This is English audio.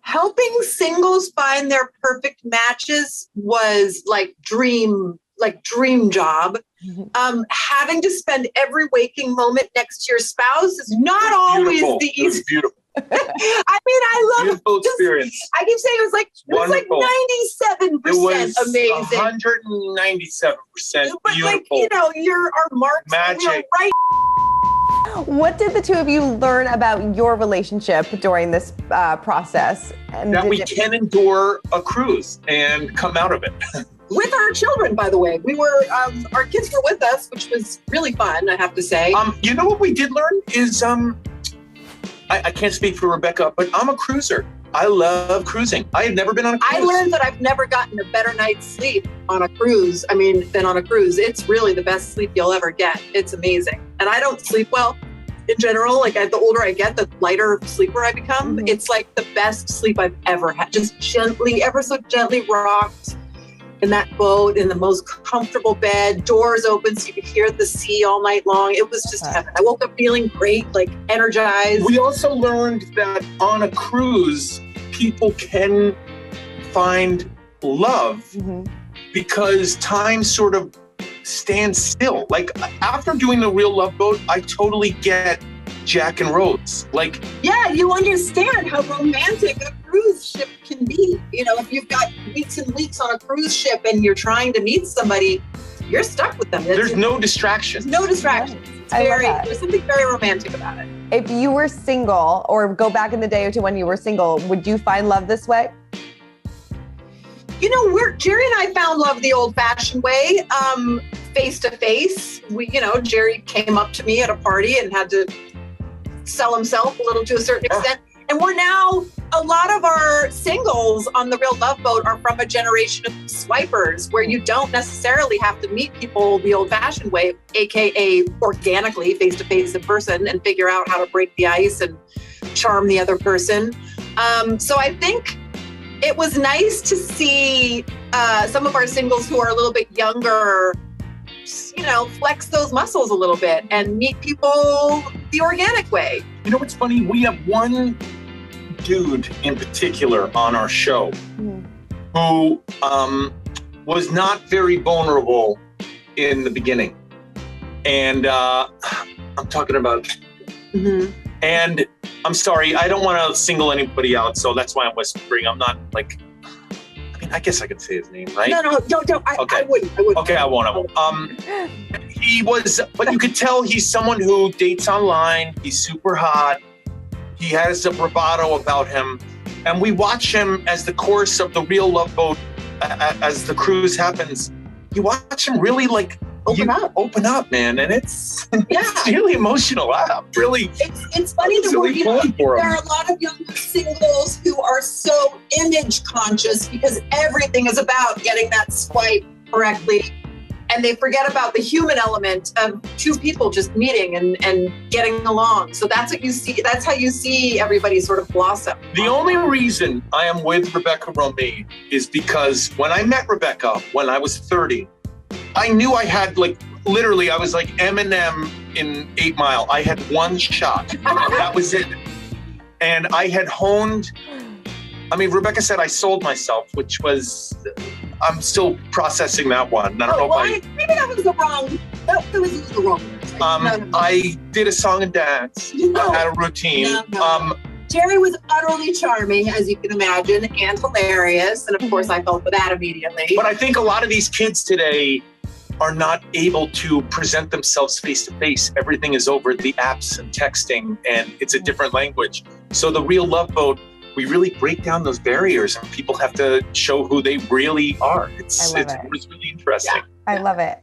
helping singles find their perfect matches was like dream job. Having to spend every waking moment next to your spouse is not always the easiest. Beautiful. I mean, I love beautiful experience. I keep saying it was like 97% amazing. 197% but beautiful. like, you know, our marks magic. Right. What did the two of you learn about your relationship during this process? And that we can endure a cruise and come out of it. With our children, by the way. We were, our kids were with us, which was really fun, I have to say. You know what we did learn is, I can't speak for Rebecca, but I'm a cruiser. I love cruising. I had never been on a cruise. I learned that I've never gotten a better night's sleep on a cruise. than on a cruise. It's really the best sleep you'll ever get. It's amazing. And I don't sleep well in general. Like the older I get, the lighter sleeper I become. Mm-hmm. It's like the best sleep I've ever had. Just gently, ever so gently rocked in that boat, in the most comfortable bed, doors open so you could hear the sea all night long. It was just heaven. I woke up feeling great, like energized. We also learned that on a cruise, people can find love because time sort of stands still. Like after doing the Real Love Boat, I totally get Jack and Rose. Like, yeah, you understand how romantic a cruise ship can be. You know, if you've got weeks and weeks on a cruise ship and you're trying to meet somebody, you're stuck with them. There's no distractions. No distractions. There's something very romantic about it. If you were single, or go back in the day or two when you were single, would you find love this way? You know, Jerry and I found love the old-fashioned way, face to face. Jerry came up to me at a party and had to sell himself a little to a certain extent. And we're now, a lot of our singles on the Real Love Boat are from a generation of swipers where you don't necessarily have to meet people the old-fashioned way, AKA organically, face-to-face in person, and figure out how to break the ice and charm the other person. So I think it was nice to see some of our singles who are a little bit younger, flex those muscles a little bit and meet people the organic way. You know what's funny? We have one dude in particular on our show who was not very vulnerable in the beginning. And I'm talking about, and I'm sorry, I don't want to single anybody out, so that's why I'm whispering. I'm not like, I guess I could say his name, right? No, don't. Okay. I wouldn't. Okay, I won't. He was, but you could tell he's someone who dates online. He's super hot. He has a bravado about him. And we watch him as the course of the Real Love Boat, as the cruise happens. You watch him really like open up, man. And it's really emotional. It's funny that there are a lot of younger singles who are so image conscious because everything is about getting that swipe correctly. And they forget about the human element of two people just meeting and getting along. So that's what you see. That's how you see everybody sort of blossom. The only reason I am with Rebecca Romijn is because when I met Rebecca when I was 30, I knew I had literally, I was like Eminem in 8 Mile. I had one shot. That was it. And I had honed. Rebecca said I sold myself, which was, I'm still processing that one. I don't know if maybe that was the wrong, that was used the wrong word. I did a song and dance. I had a routine. No. Jerry was utterly charming, as you can imagine, and hilarious. And of course, I fell for that immediately. But I think a lot of these kids today are not able to present themselves face to face. Everything is over the apps and texting, and it's a different language. So the Real Love Boat, we really break down those barriers and people have to show who they really are. It's really interesting. I love it.